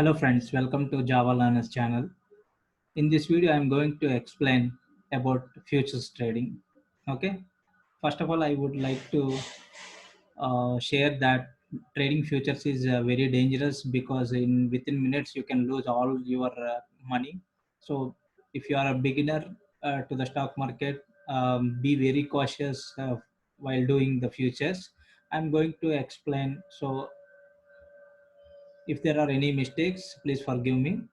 Hello friends, welcome to Java Learners channel. In this video, I am going to explain about futures trading. Okay, first of all, I would like to share that trading futures is very dangerous because in within minutes you can lose all your money. So if you are a beginner to the stock market, be very cautious while doing the futures. I'm going to explain. So if there are any mistakes, please forgive me.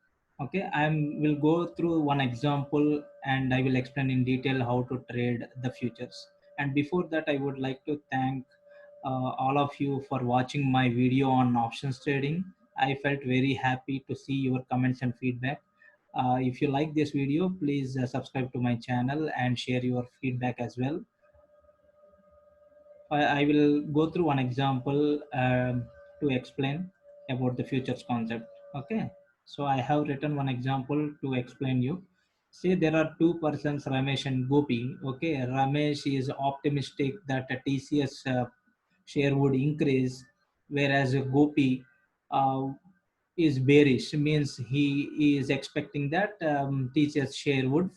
Okay, I will go through one example and I will explain in detail how to trade the futures. And before that, I would like to thank all of you for watching my video on options trading. I felt very happy to see your comments and feedback. If you like this video, please subscribe to my channel and share your feedback as well. I will go through one example to explain about the futures concept. Okay, so I have written one example to explain you. Say there are two persons, Ramesh and Gopi. Okay, Ramesh is optimistic that a TCS share would increase, whereas Gopi is bearish. Means he is expecting that TCS share would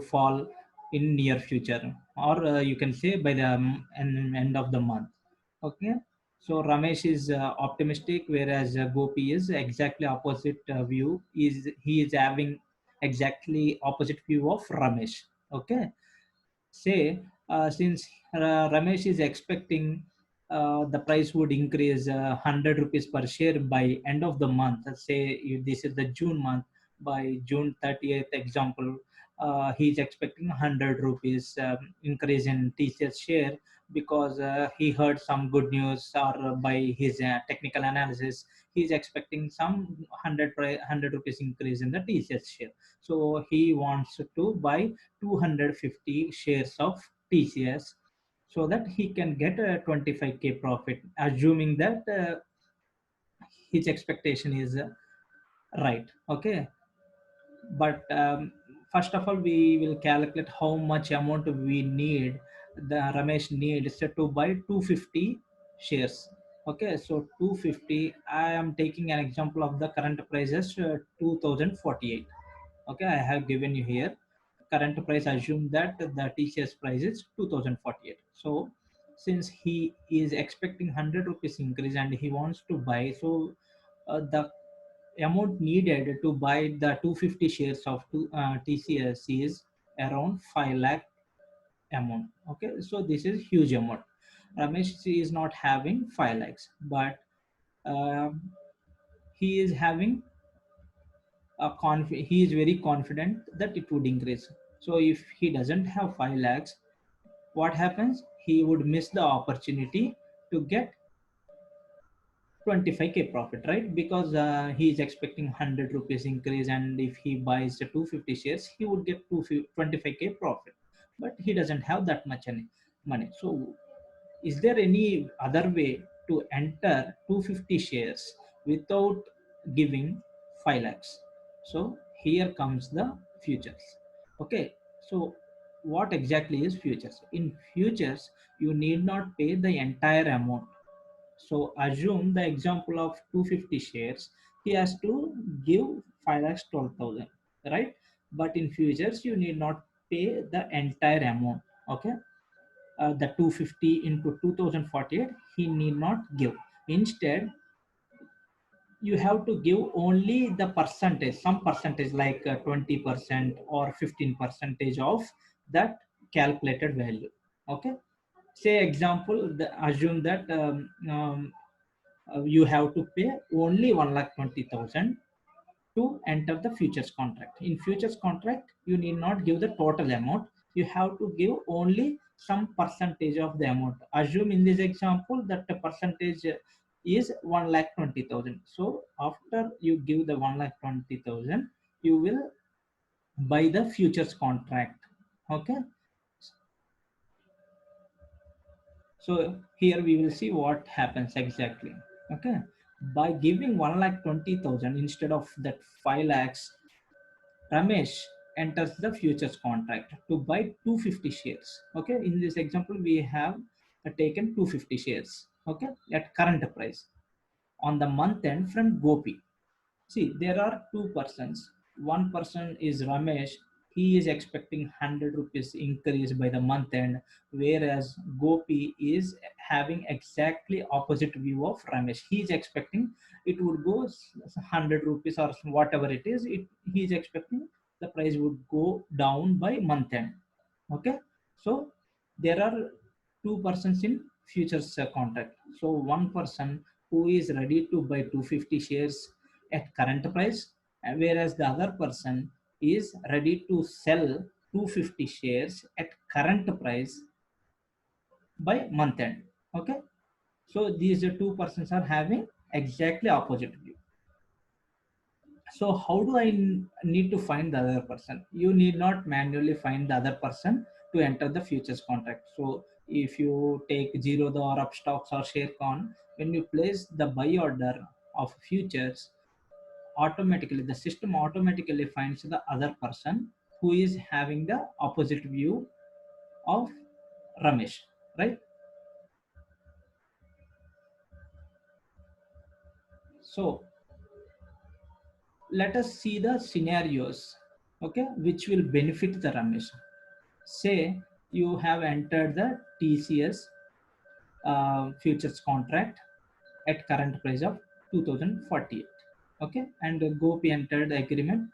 fall in near future, or you can say by the end of the month. Okay, so Ramesh is optimistic, whereas Gopi is exactly opposite view. He is having exactly opposite view of Ramesh. Okay, say since Ramesh is expecting the price would increase 100 rupees per share by end of the month. Let's say if this is the June month, by June 30th example, he's expecting 100 rupees increase in TCS share because he heard some good news, or by his technical analysis he's expecting some 100 rupees increase in the TCS share. So he wants to buy 250 shares of TCS so that he can get a 25k profit, assuming that his expectation is right. Okay, but first of all, we will calculate how much amount we need. The Ramesh needs to buy 250 shares. Okay, so 250, I am taking an example of the current prices, 2048. Okay, I have given you here current price. Assume that the TCS price is 2048. So since he is expecting 100 rupees increase and he wants to buy, so the amount needed to buy the 250 shares of TCS is around 5 lakh amount. Okay, so this is huge amount. Ramesh is not having 5 lakhs, but um, he is having he is very confident that it would increase. So if he doesn't have 5 lakhs, what happens? He would miss the opportunity to get 25k profit, right? Because he is expecting 100 rupees increase, and if he buys the 250 shares, he would get 25k profit. But he doesn't have that much money. So is there any other way to enter 250 shares without giving 5 lakhs? So here comes the futures. Okay, so what exactly is futures? In futures, you need not pay the entire amount. So assume the example of 250 shares, he has to give 5 lakhs 12,000, right? But in futures, you need not pay the entire amount. Okay, the 250 into 2048 he need not give. Instead, you have to give only the percentage, some percentage like 20% or 15 percentage of that calculated value. Okay, say example, assume that you have to pay only 1,20,000 to enter the futures contract. In futures contract, you need not give the total amount. You have to give only some percentage of the amount. Assume in this example that the percentage is 1,20,000. So after you give the 1,20,000, you will buy the futures contract. Okay. So here we will see what happens exactly. Okay. By giving 1,20,000 instead of that 5 lakhs, Ramesh enters the futures contract to buy 250 shares. Okay, in this example, we have taken 250 shares. Okay, at current price. on the month end from Gopi. See, there are two persons. One person is Ramesh. He is expecting 100 rupees increase by the month end, whereas Gopi is having exactly opposite view of Ramesh. He is expecting it would go 100 rupees or whatever it is. He is expecting the price would go down by month end. Okay, so there are two persons in futures contract. So one person who is ready to buy 250 shares at current price, whereas the other person is ready to sell 250 shares at current price by month end. Okay, so these two persons are having exactly opposite view. So how do I need to find the other person? You need not manually find the other person to enter the futures contract. So if you take Zerodha or Upstocks or Sharecon, when you place the buy order of futures, automatically the system automatically finds the other person who is having the opposite view of Ramesh, right? So let us see the scenarios, okay, which will benefit the Ramesh. Say you have entered the TCS futures contract at current price of 2048, okay, and Gopi entered the agreement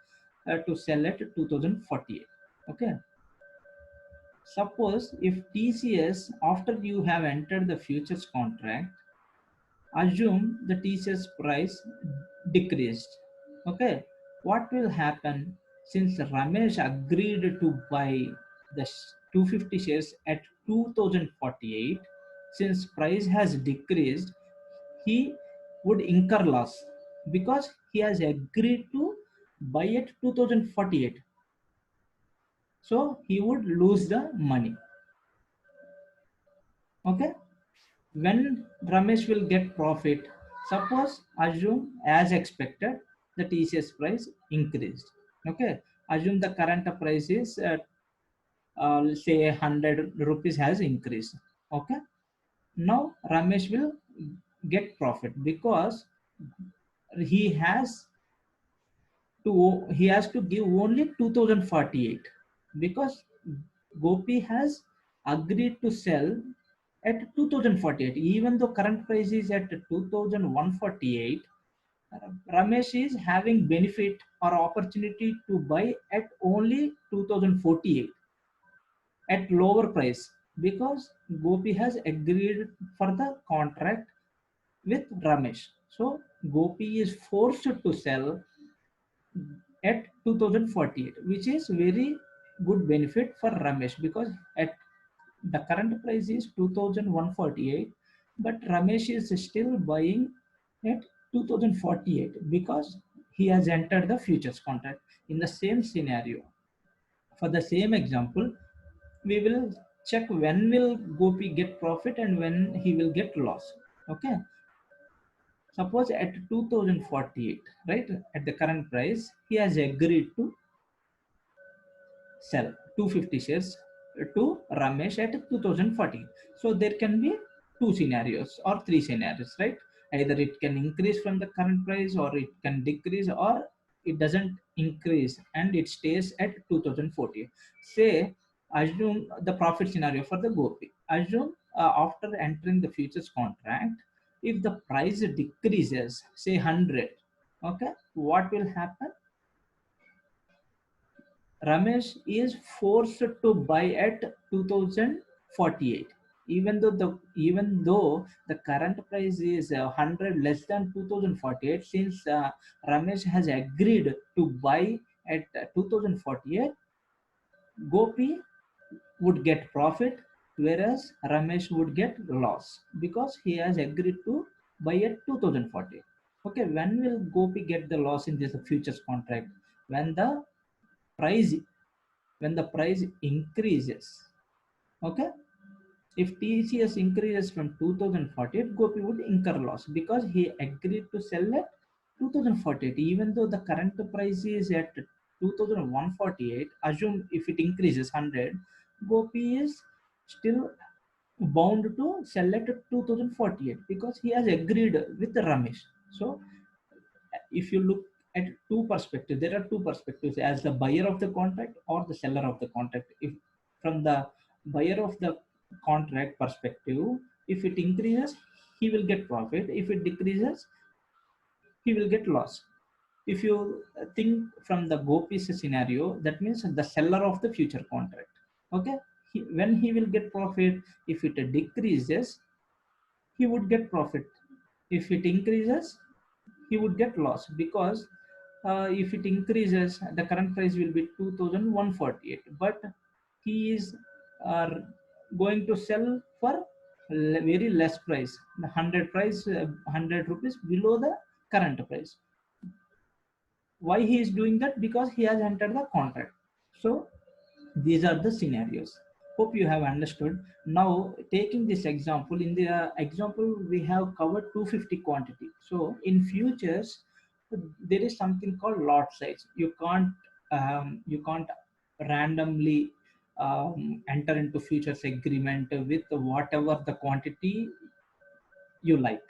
to sell at 2048. Okay, suppose if TCS, after you have entered the futures contract, assume the TCS price decreased. Okay, what will happen? Since Ramesh agreed to buy the 250 shares at 2048, since price has decreased, he would incur loss because he has agreed to buy at 2048. So he would lose the money. Okay, when Ramesh will get profit, suppose assume as expected the TCS price increased. Okay, assume the current price is say 100 rupees has increased. Okay, now Ramesh will get profit because he has he has to give only 2048 because Gopi has agreed to sell at 2048. Even though current price is at 2148, Ramesh is having benefit or opportunity to buy at only 2048 at lower price because Gopi has agreed for the contract with Ramesh. So Gopi is forced to sell at 2048, which is very good benefit for Ramesh because at the current price is 2148, but Ramesh is still buying at 2048 because he has entered the futures contract. In the same scenario, for the same example, we will check when will Gopi get profit and when he will get loss. Okay, suppose at 2048, right, at the current price, he has agreed to sell 250 shares to Ramesh at 2040. So there can be two scenarios or three scenarios, right? Either it can increase from the current price or it can decrease or it doesn't increase and it stays at 2040. Say, assume the profit scenario for the Gopi. Assume after entering the futures contract, if the price decreases, say 100, okay, what will happen? Ramesh is forced to buy at 2048. Even though the current price is 100 less than 2048, since Ramesh has agreed to buy at 2048, Gopi would get profit, whereas Ramesh would get loss because he has agreed to buy at 2040. Okay, when will Gopi get the loss in this futures contract? When the price when the price increases. Okay, if TCS increases from 2048, Gopi would incur loss because he agreed to sell at 2048. Even though the current price is at 2148, assume if it increases 100, Gopi is still bound to sell at 2048 because he has agreed with Ramesh. So if you look at two perspectives, there are two perspectives, as the buyer of the contract or the seller of the contract. If from the buyer of the contract perspective, if it increases, he will get profit. If it decreases, he will get loss. If you think from the Gopi's scenario, that means the seller of the future contract. Okay, when he will get profit, if it decreases, he would get profit. If it increases, he would get loss, because if it increases, the current price will be 2148, but he is uh, going to sell for very less price, the 100 price, 100 rupees below the current price. Why he is doing that? Because he has entered the contract. So these are the scenarios. Hope you have understood. Now, taking this example, in the example we have covered 250 quantity. So in futures, there is something called lot size. You can't randomly enter into futures agreement with whatever the quantity you like.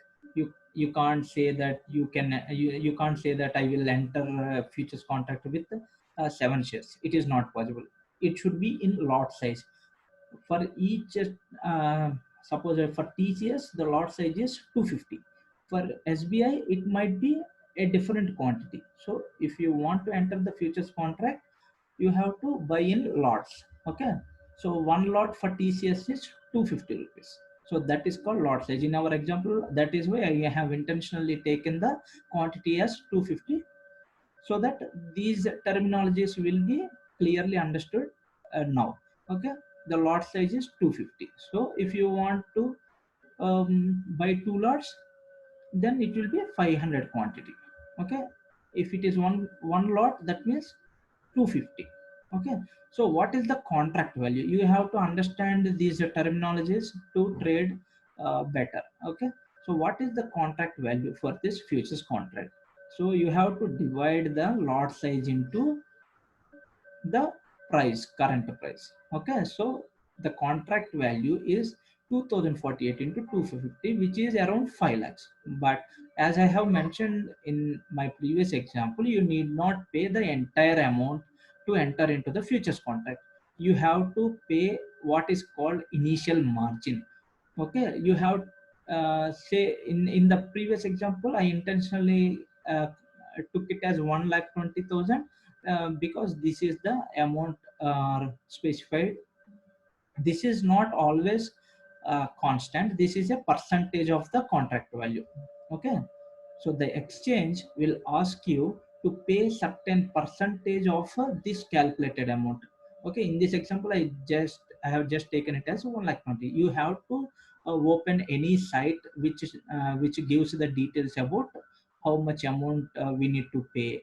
You can't say that you can't say that I will enter futures contract with 7 shares. It is not possible. It should be in lot size. For each suppose for TCS the lot size is 250. For SBI it might be a different quantity. So if you want to enter the futures contract, you have to buy in lots. Okay, so one lot for TCS is 250 rupees. So that is called lot size. In our example, that is why I have intentionally taken the quantity as 250, so that these terminologies will be clearly understood now. Okay, the lot size is 250. So if you want to buy two lots, then it will be a 500 quantity. Okay, if it is one lot, that means 250. Okay, so what is the contract value? You have to understand these terminologies to trade better. Okay, so what is the contract value for this futures contract? So you have to divide the lot size into the current price. Okay, so the contract value is 2048 into 250, which is around 5 lakhs. But as I have mentioned in my previous example, you need not pay the entire amount to enter into the futures contract. You have to pay what is called initial margin. Okay, you have say in the previous example I intentionally took it as 1,20,000 because this is the amount specified. This is not always constant. This is a percentage of the contract value. Okay, so the exchange will ask you to pay certain percentage of this calculated amount. Okay, in this example I have just taken it as 1,20,000. You have to open any site which gives the details about how much amount we need to pay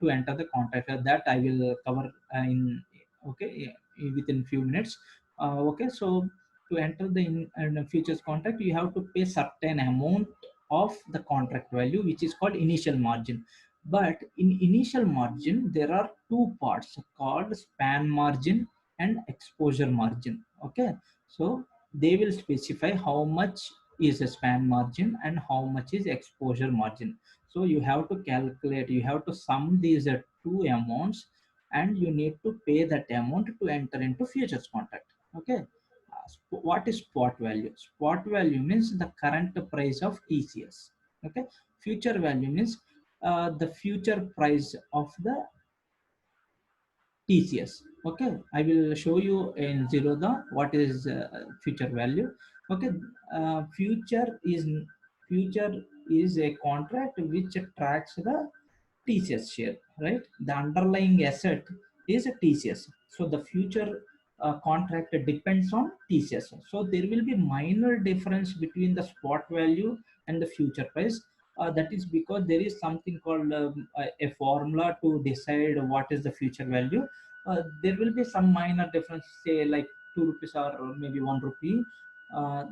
to enter the contract. That I will cover in okay within few minutes. Okay, so to enter the in futures contract, you have to pay certain amount of the contract value, which is called initial margin. But in initial margin there are two parts called span margin and exposure margin. Okay, so they will specify how much is a span margin and how much is exposure margin. So you have to calculate, you have to sum these two amounts, and you need to pay that amount to enter into futures contract. Okay, what is spot value? Spot value means the current price of TCS. Okay, future value means the future price of the TCS. Okay, I will show you in Zerodha what is future value. Okay, future is a contract which tracks the TCS share, right? The underlying asset is a TCS. So the future contract depends on TCS. So there will be minor difference between the spot value and the future price. That is because there is something called a formula to decide what is the future value. There will be some minor difference, say like 2 rupees or maybe 1 rupee. Uh,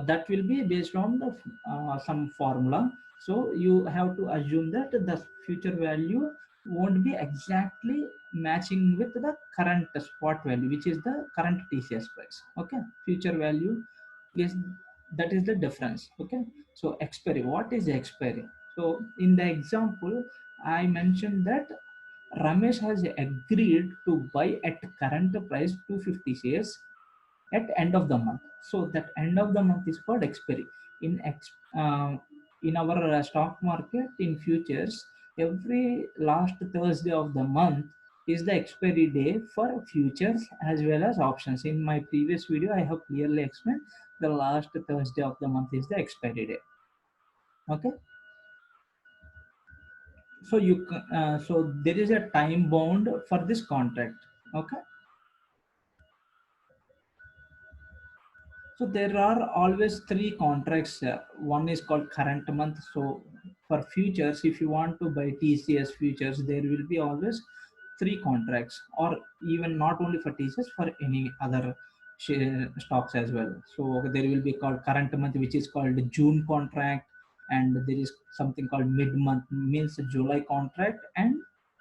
that will be based on the some formula. So you have to assume that the future value won't be exactly matching with the current spot value, which is the current TCS price. Okay, future value is. That is the difference. Okay, so expiry, what is expiry? So in the example I mentioned that Ramesh has agreed to buy at current price 250 shares at end of the month. So that end of the month is called expiry. In in our stock market, in futures, every last Thursday of the month is the expiry day for futures as well as options. In my previous video, I have clearly explained the last Thursday of the month is the expiry day. Okay, so so there is a time bound for this contract. Okay, so there are always three contracts. One is called current month. So for futures, if you want to buy TCS futures, there will be always three contracts, or even not only for TCS, for any other stocks as well. So there will be called current month, which is called June contract, and there is something called mid month, means July contract, and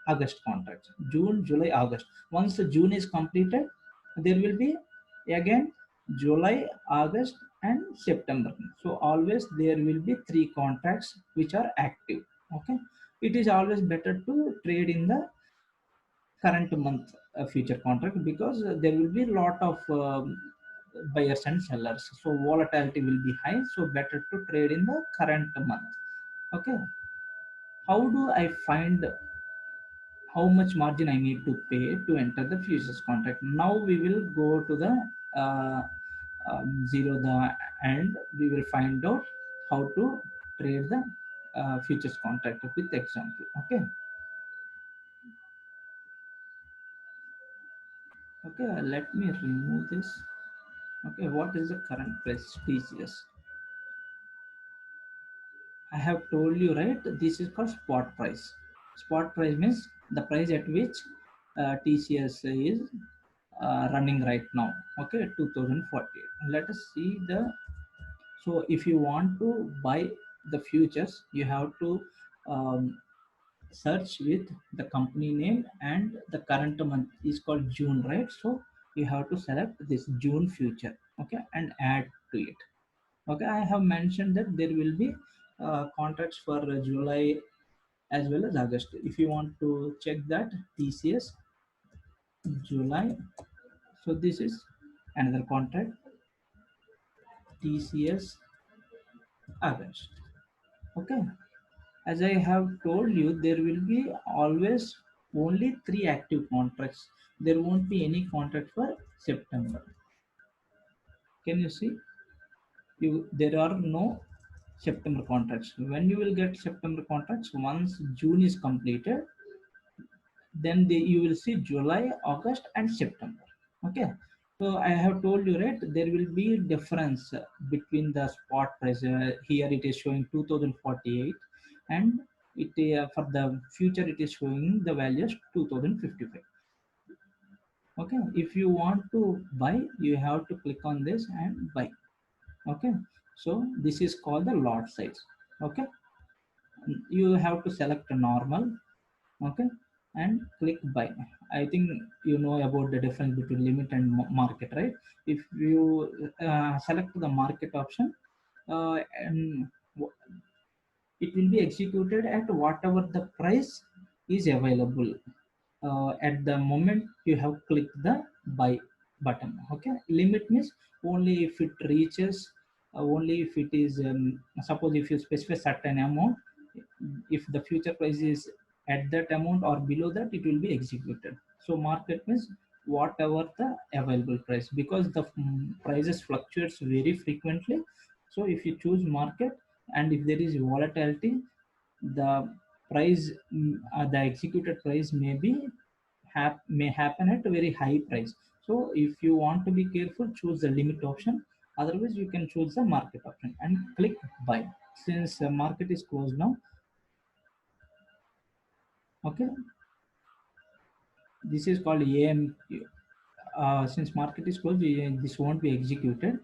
August contract. June, July, August. Once the June is completed, there will be again July, August, and September. So always there will be three contracts which are active. Okay, it is always better to trade in the current month future contract, because there will be a lot of buyers and sellers. So volatility will be high. So better to trade in the current month. Okay, how do I find how much margin I need to pay to enter the futures contract? Now we will go to the zero the end. We will find out how to trade the futures contract with example. Okay, okay. Let me remove this. Okay, what is the current price TCS? I have told you, right? This is called spot price. Spot price means the price at which TCS is running right now. Okay, 2048. Let us see the. So if you want to buy the futures, you have to um, search with the company name, and the current month is called June, right? So you have to select this June future. Okay, and add to it. Okay, I have mentioned that there will be contracts for July as well as August. If you want to check that, TCS July. So this is another contract, TCS August. Okay, as I have told you, there will be always only three active contracts. There won't be any contract for September. Can you see? There are no September contracts. When you will get September contracts, once June is completed, then you will see July, August, and September. Okay. So I have told you, right, there will be difference between the spot price. Here it is showing 2048, and it for the future it is showing the values 2055. Okay. If you want to buy, you have to click on this and buy. Okay. So this is called the lot size. Okay. You have to select a normal. Okay, and click buy. I think you know about the difference between limit and market, right? If you select the market option, and it will be executed at whatever the price is available at the moment you have clicked the buy button. Okay, limit means only if it reaches only if it is suppose if you specify certain amount, if the future price is at that amount or below that, it will be executed. So market means whatever the available price, because the prices fluctuates very frequently. So if you choose market, and if there is volatility, the the executed price may happen at a very high price. So if you want to be careful, choose the limit option. Otherwise, you can choose the market option and click buy. Since the market is closed now, okay, this is called AM. Since market is closed, this won't be executed.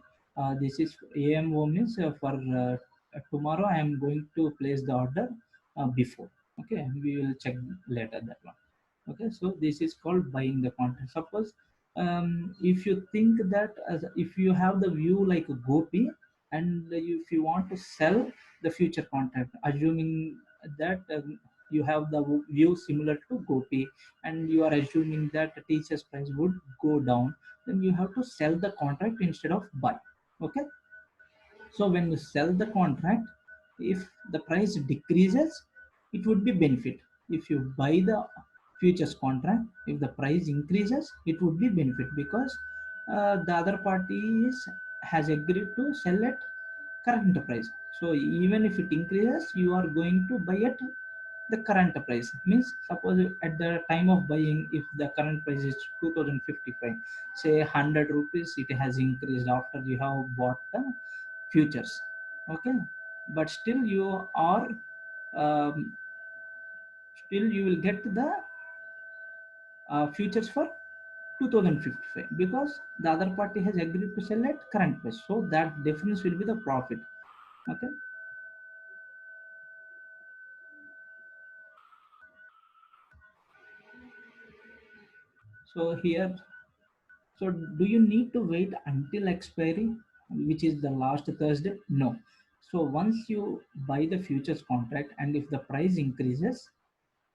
This is AMO means for tomorrow. I am going to place the order before. Okay, we will check later that one. Okay, so this is called buying the content. Suppose if you think that if you have the view like Gopi, And if you want to sell the future contract, assuming that you have the view similar to Gopi, and you are assuming that the teacher's price would go down, then you have to sell the contract instead of buy. Okay, so when you sell the contract, if the price decreases, it would be benefit. If you buy the futures contract, if the price increases, it would be benefit, because the other party has agreed to sell at current price. So even if it increases, you are going to buy at the current price. Means suppose at the time of buying, if the current price is 2055, say 100 rupees it has increased after you have bought the futures. Okay, but still you are um, still you will get the futures for 2055, because the other party has agreed to sell at current price, so that difference will be the profit. Okay, so here, so do you need to wait until expiry, which is the last Thursday? No. So once you buy the futures contract, and if the price increases,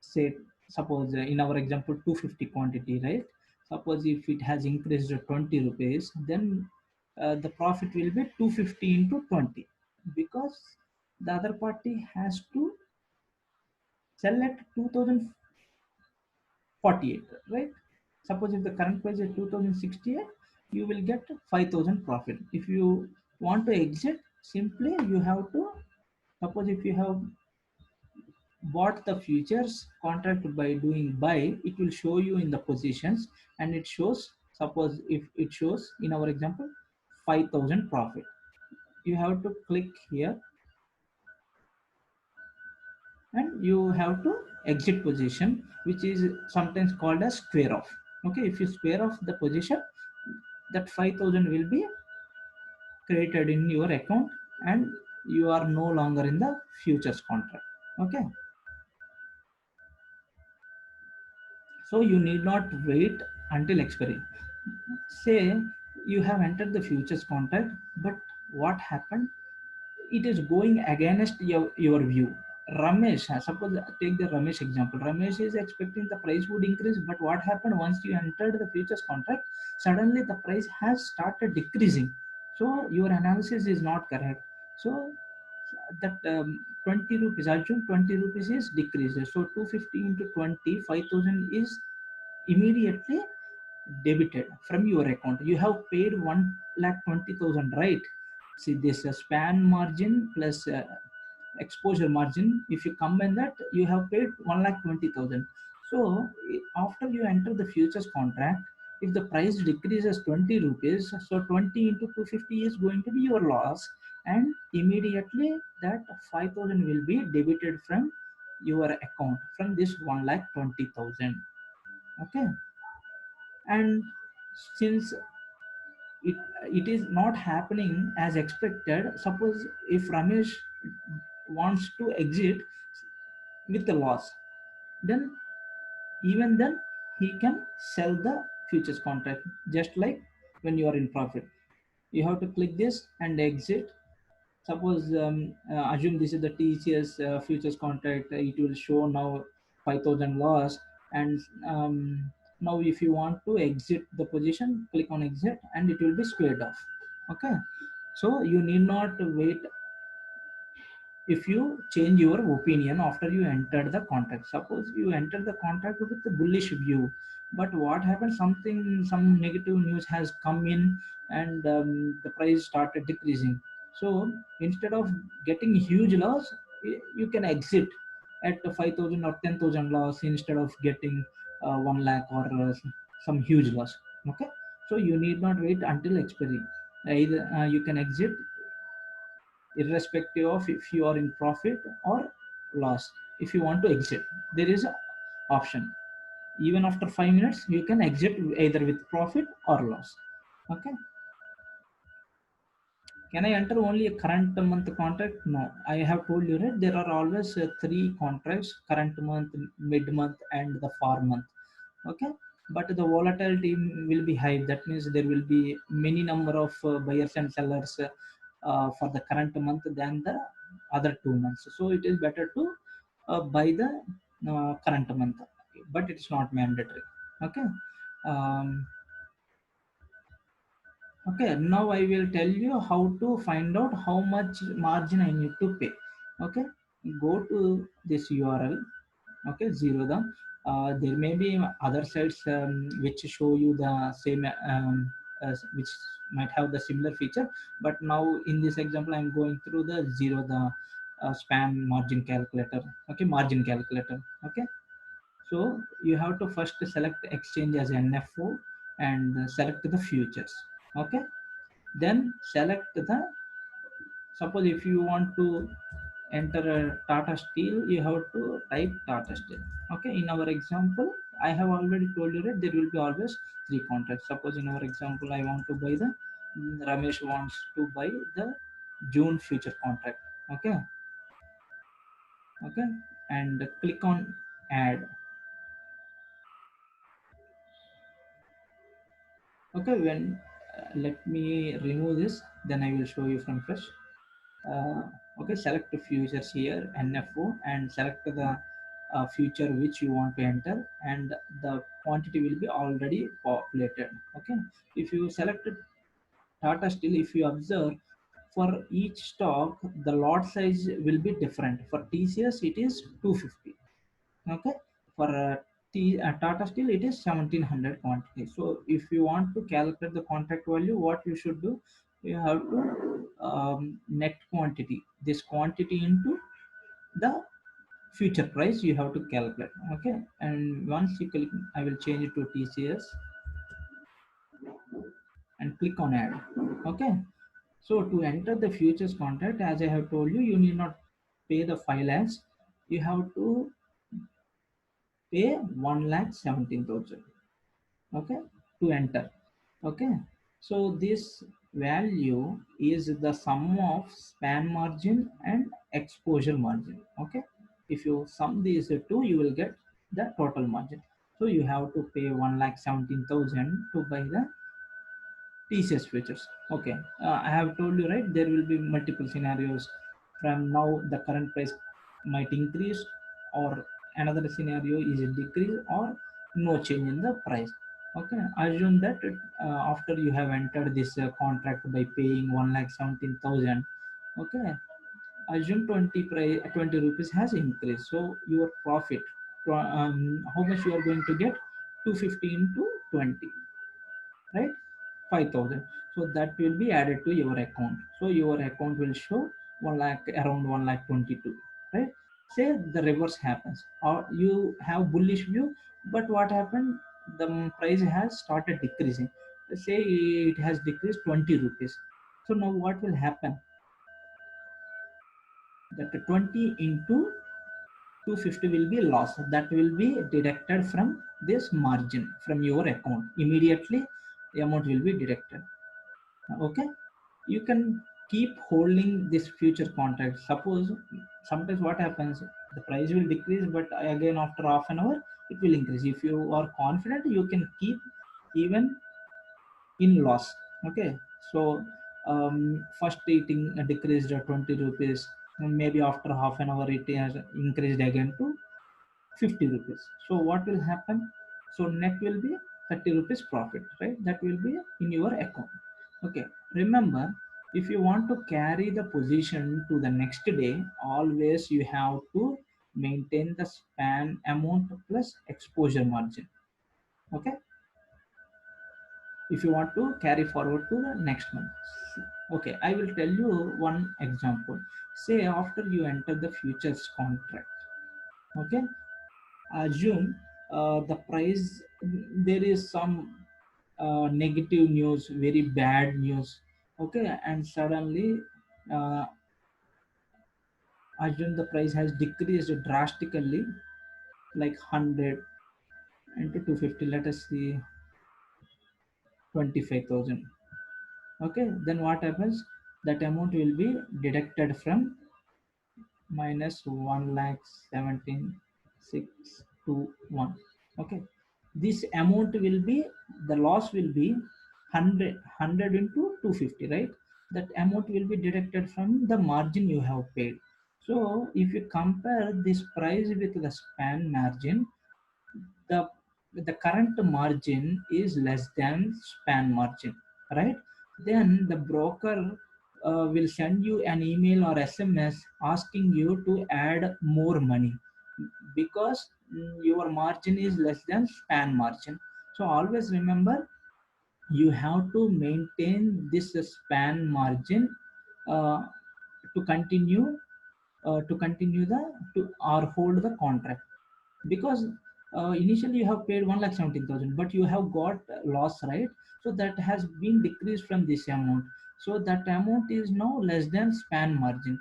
say, suppose in our example 250 quantity, right? Suppose if it has increased to 20 rupees, then the profit will be 250 into 20, because the other party has to sell at 2048, right? Suppose if the current price is 2068, you will get 5000 profit. If you want to exit, simply you have to, suppose if you have bought the futures contract by doing buy, it will show you in the positions, and it shows, suppose if it shows in our example 5000 profit, you have to click here, and you have to exit position, which is sometimes called as square off. Okay, if you square off the position, that 5000 will be created in your account, and you are no longer in the futures contract. Okay, so you need not wait until expiry. Say you have entered the futures contract, but what happened, it is going against your view. Ramesh, suppose take the Ramesh example. Ramesh is expecting the price would increase, but what happened, once you entered the futures contract, suddenly the price has started decreasing. So your analysis is not correct. So that 20 rupees, assume 20 rupees is decreased. So 250 into 20, 5000 is immediately debited from your account. You have paid 1,20,000, right? See, this span margin plus exposure margin. If you combine that, you have paid 1,20,000. So after you enter the futures contract, if the price decreases 20 rupees, so 20 into 250 is going to be your loss, and immediately that 5,000 will be debited from your account from this 1,20,000. Okay, and since it it is not happening as expected, suppose if Ramesh wants to exit with the loss, then even then he can sell the futures contract, just like when you are in profit. You have to click this and exit. Suppose assume this is the TCS futures contract, it will show now 5000 loss, and now if you want to exit the position, click on exit, and it will be squared off. Okay, so you need not wait if you change your opinion after you enter the contract. Suppose you enter the contract with a bullish view, but what happened, some negative news has come in, and the price started decreasing. So instead of getting huge loss, you can exit at 5000 or 10,000 loss, instead of getting 1 lakh or some huge loss. Okay, so you need not wait until expiry. Either you can exit irrespective of if you are in profit or loss. If you want to exit, there is an option. Even after 5 minutes, you can exit either with profit or loss. Okay, can I enter only a current month contract? No, I have told you, right? There are always three contracts: current month, mid month, and the far month. Okay, but the volatility will be high. That means there will be many number of buyers and sellers for the current month than the other 2 months. So it is better to buy the current month, but it's not mandatory. Okay. Um, okay. Now I will tell you how to find out how much margin I need to pay. Okay. Go to this URL. Okay, zero the there may be other sites which show you the same which might have the similar feature, but now in this example I'm going through the zero the span margin calculator. Okay, margin calculator. Okay, so you have to first select exchange as NFO and select the futures. Okay, then select the, suppose if you want to enter a Tata Steel, you have to type Tata Steel. Okay, in our example, I have already told you that there will be always three contracts. Suppose in our example, I want to buy the Ramesh wants to buy the June future contract. Okay, okay, and click on add. Okay, when let me remove this, then I will show you from fresh. uh, okay, select the futures here NFO and select the future which you want to enter, and the quantity will be already populated. Okay, if you select Tata Steel, if you observe, for each stock the lot size will be different. For TCS it is 250. Okay, for Tata Steel it is 1700 quantity. So if you want to calculate the contract value, what you should do, you have to net quantity, this quantity into the future price you have to calculate. Okay, and once you click, I will change it to TCS and click on add. Okay, so to enter the futures contract, as I have told you, you need not pay the 5 lakhs, you have to pay 1,17,000. Okay, to enter. Okay, so this value is the sum of span margin and exposure margin. Okay, if you sum these two, you will get the total margin. So you have to pay 1,17,000 to buy the TCS futures. Okay, I have told you, right, there will be multiple scenarios. From now the current price might increase, or another scenario is a decrease, or no change in the price. Okay, assume that after you have entered this contract by paying 1,17,000. Okay, assume 20 price 20 rupees has increased, so your profit, how much you are going to get, 250 into 20, right, 5,000. So that will be added to your account. So your account will show 1 lakh, around 1 lakh 22, right? Say the reverse happens, or you have bullish view, but what happened, the price has started decreasing. Say it has decreased 20 rupees. So now what will happen, that 20 into 250 will be loss, that will be deducted from this margin from your account immediately. The amount will be deducted. Okay, you can keep holding this future contract. Suppose sometimes what happens, the price will decrease, but again after half an hour it will increase. If you are confident, you can keep even in loss. Okay, so first it decreased 20 rupees, and maybe after half an hour it has increased again to 50 rupees. So what will happen, so net will be 30 rupees profit, right, that will be in your account. Okay, remember, if you want to carry the position to the next day, always you have to maintain the span amount plus exposure margin. Okay, if you want to carry forward to the next month. Okay, I will tell you one example. Say after you enter the futures contract. Okay, assume the price, there is some negative news, very bad news. Okay, and suddenly uh, assume the price has decreased drastically, like 100 into 250, let us see, 25,000. Okay, then what happens, that amount will be deducted from minus 1 lakh 17,621. Okay, this amount will be, the loss will be 100 into 250, right? that amount will be deducted from the margin you have paid. So if you compare this price with the span margin, the the current margin is less than span margin, right? Then the broker will send you an email or SMS asking you to add more money because your margin is less than span margin. So always remember, you have to maintain this span margin uh, to continue the to or hold the contract, because initially you have paid 1,17,000 but you have got loss, right? So that has been decreased from this amount, so that amount is now less than span margin.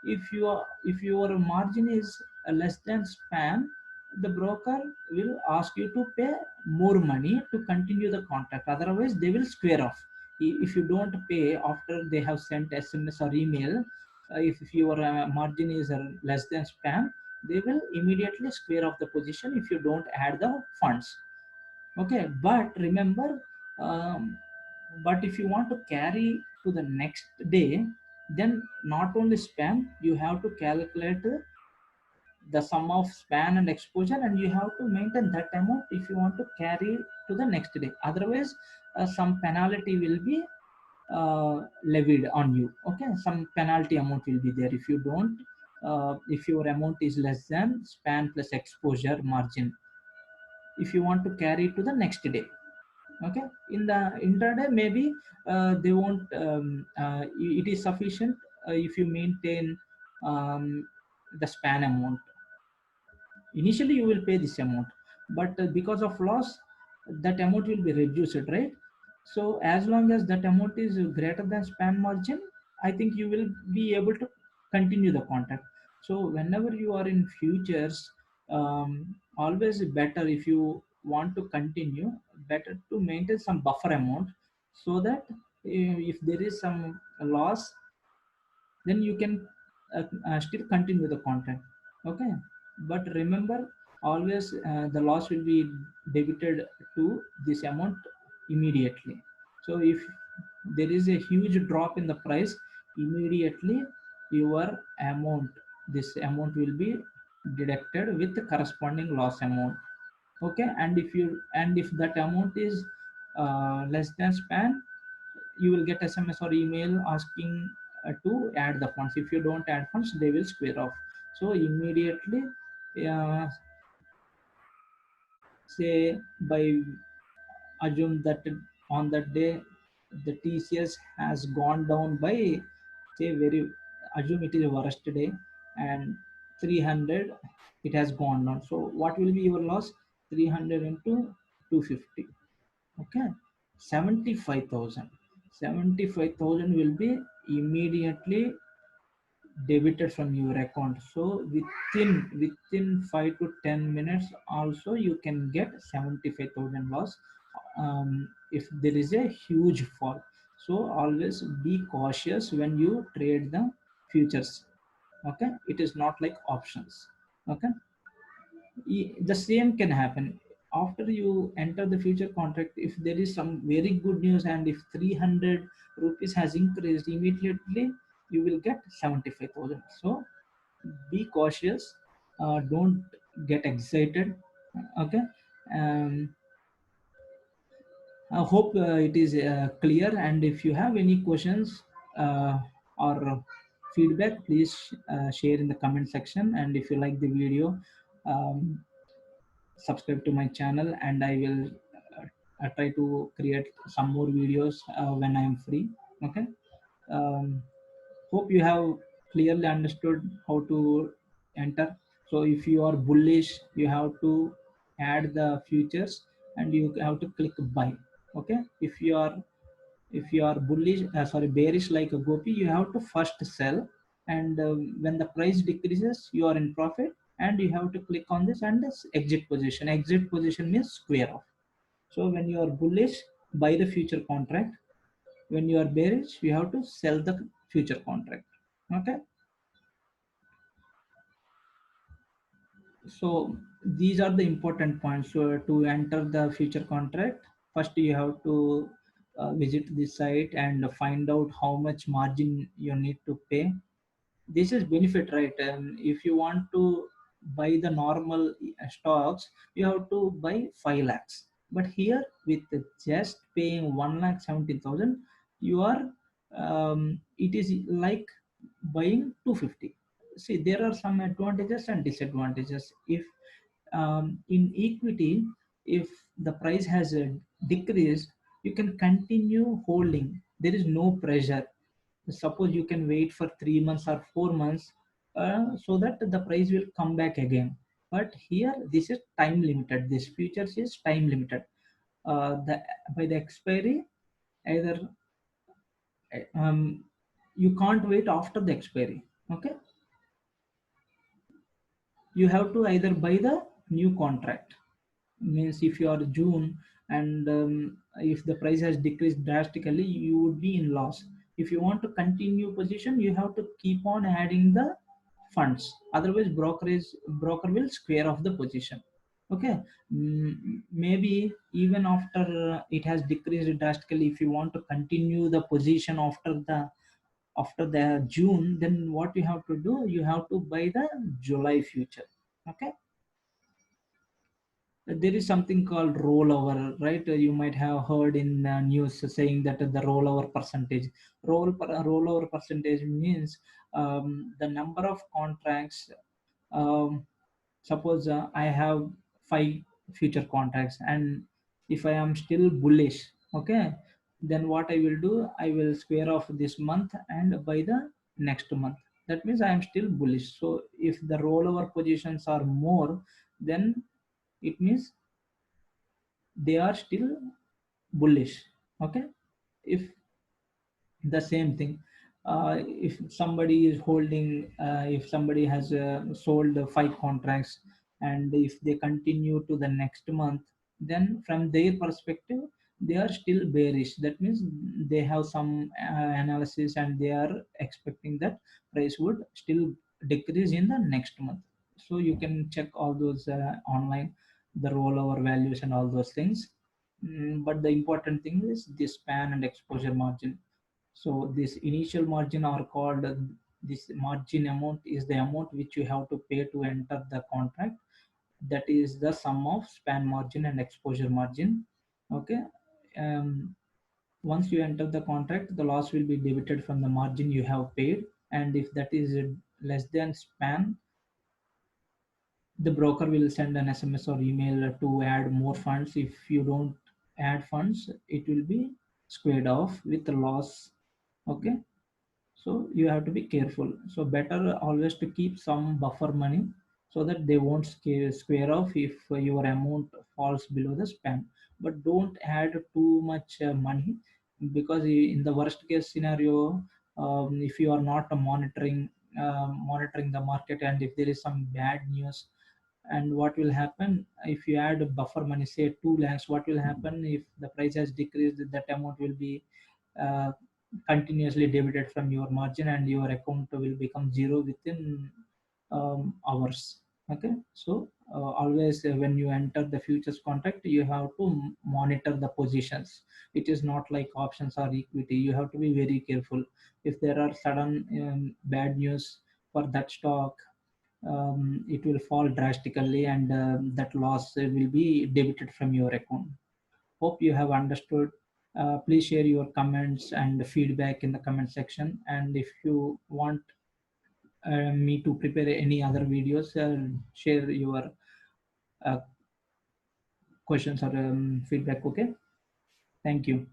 If your margin is less than span, the broker will ask you to pay more money to continue the contract, otherwise they will square off. If you don't pay after they have sent SMS or email, if your margin is less than span, they will immediately square off the position if you don't add the funds. Okay, but remember, um, but if you want to carry to the next day, then not only span, you have to calculate the sum of span and exposure, and you have to maintain that amount if you want to carry to the next day. Otherwise some penalty will be levied on you. Okay, some penalty amount will be there if you don't if your amount is less than span plus exposure margin, if you want to carry to the next day. Okay, in the intraday maybe they won't it is sufficient if you maintain um, the span amount. Initially you will pay this amount, but because of loss, that amount will be reduced, right? So as long as that amount is greater than span margin, I think you will be able to continue the contract. So whenever you are in futures, always better, if you want to continue, better to maintain some buffer amount, so that if there is some loss, then you can still continue the contract. Okay, but remember, always the loss will be debited to this amount immediately. So if there is a huge drop in the price, immediately your amount, this amount will be deducted with the corresponding loss amount. Okay, and if that amount is less than span, you will get SMS or email asking to add the funds. If you don't add funds, they will square off. So immediately, uh, say by assume that on that day the TCS has gone down by, say, very, assume it is a worst day, and 300 it has gone down. So what will be your loss? 300 into 250. Okay, 75,000. 75,000 will be immediately debited from your account. So within 5 to 10 minutes also you can get 75,000 loss, if there is a huge fall. So always be cautious when you trade the futures. Okay, it is not like options. Okay, the same can happen after you enter the future contract. If there is some very good news and if 300 rupees has increased, immediately you will get 75,000. So be cautious, don't get excited. Okay, um, I hope it is clear, and if you have any questions or feedback, please share in the comment section. And if you like the video, um, subscribe to my channel, and I will try to create some more videos when I am free. Okay, um, hope you have clearly understood how to enter. So if you are bullish, you have to add the futures and you have to click buy. Okay, if you are bullish, sorry, bearish like a Gopi, you have to first sell, and when the price decreases you are in profit, and you have to click on this and this exit position. Exit position means square off. So when you are bullish, buy the future contract. When you are bearish, you have to sell the future contract. Okay, so these are the important points. So to enter the future contract, first you have to visit this site and find out how much margin you need to pay. This is benefit, right? If you want to buy the normal stocks, you have to buy 5 lakhs, but here with just paying 1 lakh 17,000, you are it is like buying 250. See, there are some advantages and disadvantages. If in equity, if the price has decreased, you can continue holding. There is no pressure. Suppose you can wait for 3 months or 4 months, so that the price will come back again. But here, this is time limited. This futures is time limited. The By the expiry, either um, you can't wait after the expiry. Okay, you have to either buy the new contract. Means if you are June, and if the price has decreased drastically, you would be in loss. If you want to continue position, you have to keep on adding the funds, otherwise broker will square off the position. Okay. Maybe even after it has decreased drastically, if you want to continue the position after the June, then what you have to do, you have to buy the July future. Okay. There is something called rollover, right? You might have heard in news saying that the rollover percentage. Rollover percentage means the number of contracts. Um, Suppose I have 5 future contracts, and if I am still bullish, okay, then what I will do, I will square off this month and by the next month. That means I am still bullish. So if the rollover positions are more, then it means they are still bullish. Okay. If the same thing, if somebody is holding, if somebody has sold 5 contracts, and if they continue to the next month, then from their perspective, they are still bearish. That means they have some analysis, and they are expecting that price would still decrease in the next month. So you can check all those online, the rollover values and all those things. But the important thing is the span and exposure margin. So this initial margin are called, this margin amount is the amount which you have to pay to enter the contract. That is the sum of span margin and exposure margin. Okay. Um, Once you enter the contract, the loss will be debited from the margin you have paid, and if that is less than span, the broker will send an SMS or email to add more funds. If you don't add funds, it will be squared off with a loss. Okay. So you have to be careful. So better always to keep some buffer money, so that they won't square off if your amount falls below the span. But don't add too much money, because in the worst case scenario, if you are not monitoring the market, and if there is some bad news, and what will happen if you add buffer money, say 2 lakhs, what will happen if the price has decreased, that amount will be uh, continuously debited from your margin, and your account will become zero within hours. Okay. So always when you enter the futures contract, you have to monitor the positions. It is not like options or equity. You have to be very careful. If there are sudden bad news for that stock, it will fall drastically, and that loss will be debited from your account. Hope you have understood. Please share your comments and feedback in the comment section. And if you want me to prepare any other videos, share your uh, questions or feedback. Okay. Thank you.